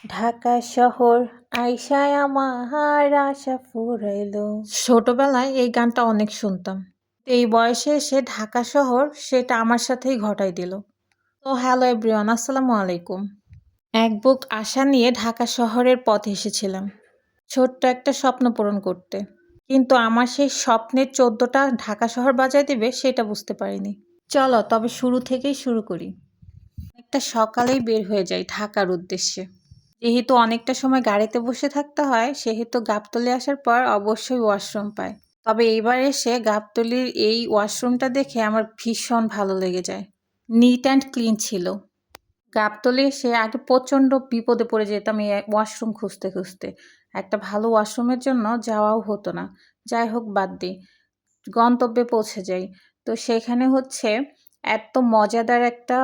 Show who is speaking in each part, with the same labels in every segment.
Speaker 1: ঢাকা শহর আইসায় আমার আশা ফুরাইলো। ছোটবেলায় এই গানটা অনেক শুনতাম। এই বয়সে এসে ঢাকা শহর সেটা আমার সাথেই ঘটাই দিল। তো হ্যালো এভরিওয়ান, আসসালামু আলাইকুম। এক বুক আশা নিয়ে ঢাকা শহরের পথে এসেছিলাম, ছোট্ট একটা স্বপ্ন পূরণ করতে। কিন্তু আমার সেই স্বপ্নের 14টা ঢাকা শহর বাজায় দিবে সেটা বুঝতে পারিনি। চলো তবে শুরু থেকেই শুরু করি। একটা সকালেই বের হয়ে যাই ঢাকার উদ্দেশ্যে। যেহেতু অনেকটা সময় গাড়িতে বসে থাকতে হয়, সেহেতু গাবতলী আসার পর অবশ্যই ওয়াশরুম পাই। তবে এইবার এসে গাবতলীর এই ওয়াশরুমটা দেখে আমার ভীষণ ভালো লেগে যায়। নিট অ্যান্ড ক্লিন ছিল। গাবতলী এসে আগে প্রচণ্ড বিপদে পড়ে যেতাম এই ওয়াশরুম খুঁজতে খুঁজতে। একটা ভালো ওয়াশরুমের জন্য যাওয়াও হতো না। যাই হোক বাদ দিই, গন্তব্যে পৌঁছে যাই। তো সেখানে হচ্ছে এত মজাদার একটা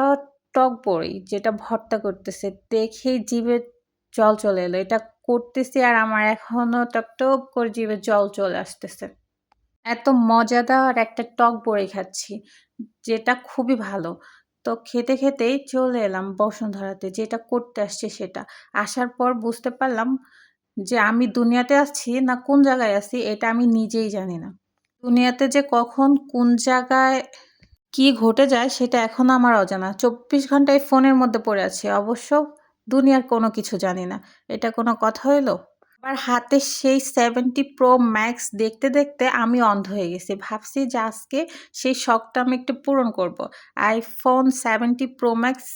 Speaker 1: টক বড়ি যেটা ভর্তা করতেছে, দেখেই জিভে জল চলে এলো। এটা করতেছি আর আমার এখনো টক টক করে জিভে জল চলে আসতেছে। এত মজাদার একটা টক বড়ি খাচ্ছি, যেটা খুবই ভালো। তো খেতে খেতেই চলে এলাম বসুন্ধরাতে, যেটা করতে আসছি সেটা। আসার পর বুঝতে পারলাম যে আমি দুনিয়াতে আছি না কোন জায়গায় আছি এটা আমি নিজেই জানি না। দুনিয়াতে যে কখন কোন জায়গায় কি ঘটে যায় সেটা এখনো আমার অজানা। 24 ঘন্টা এই ফোনের মধ্যে পড়ে আছি, অবশ্য দুনিয়ার কোনো কিছু জানি না। এটা কোনো কথা হইলো? আমার হাতে সেই 70 প্রো ম্যাক্স দেখতে দেখতে আমি অন্ধ হয়ে গেছি। ভাবছি যে আজকে সেই শখটা আমি একটু পূরণ করব। আইফোন 70 প্রো ম্যাক্স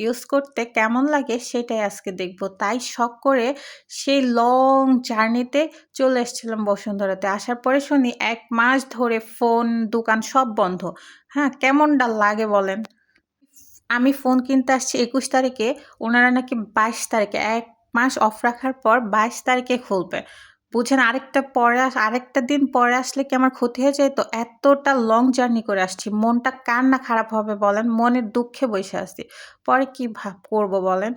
Speaker 1: ইউজ করতে কেমন লাগে সেটাই আজকে দেখব। তাই শখ করে সেই লং জার্নিতে চলে এসেছিলাম বসুন্ধরাতে। আসার পরে শুনি 1 মাস ধরে ফোন দোকান সব বন্ধ। হ্যাঁ, কেমনটা লাগে বলেন? আমি ফোন কিনতে আসছি 21 তারিখে, ওনারা নাকি 22 তারিখে 1 মাস অফ রাখার পর 22 তারিখে খুলবে। বুঝেন, আরেকটা দিন পরে আসলে কি আমার ক্ষতি হয়ে যেত? এতটা লং জার্নি করে আসছি। মনটা কার না খারাপ হবে বলেন? মনের দুঃখে বইসা আছি। পরে কি করব বলেন?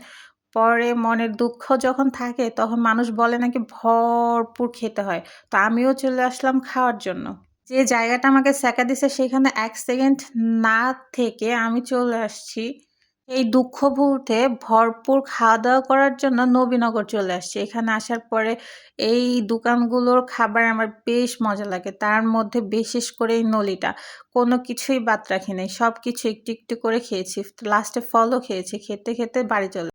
Speaker 1: পরে মনের দুঃখ যখন থাকে তখন মানুষ বলে নাকি ভরপুর খেতে হয়। তো আমিও চলে আসলাম খাওয়ার জন্য। যে জায়গাটা আমাকে ছ্যাঁকা দিছে সেখানে 1 সেকেন্ড না থেকে আমি চলে আসছি এই দুঃখ ভুলতে ভরপুর খাওয়া-দাওয়া করার জন্য নবীনগর চলে আসছি। এখানে আসার পরে এই দোকানগুলোর খাবার আমার বেশ মজা লাগে। তার মধ্যে বিশেষ করে এই নলিটা। কোনো কিছুই বাদ রাখি নাই। সবকিছু একটু একটু করে খেয়েছি। লাস্টে ফলও খেয়েছি। খেতে খেতে বাড়ি চলে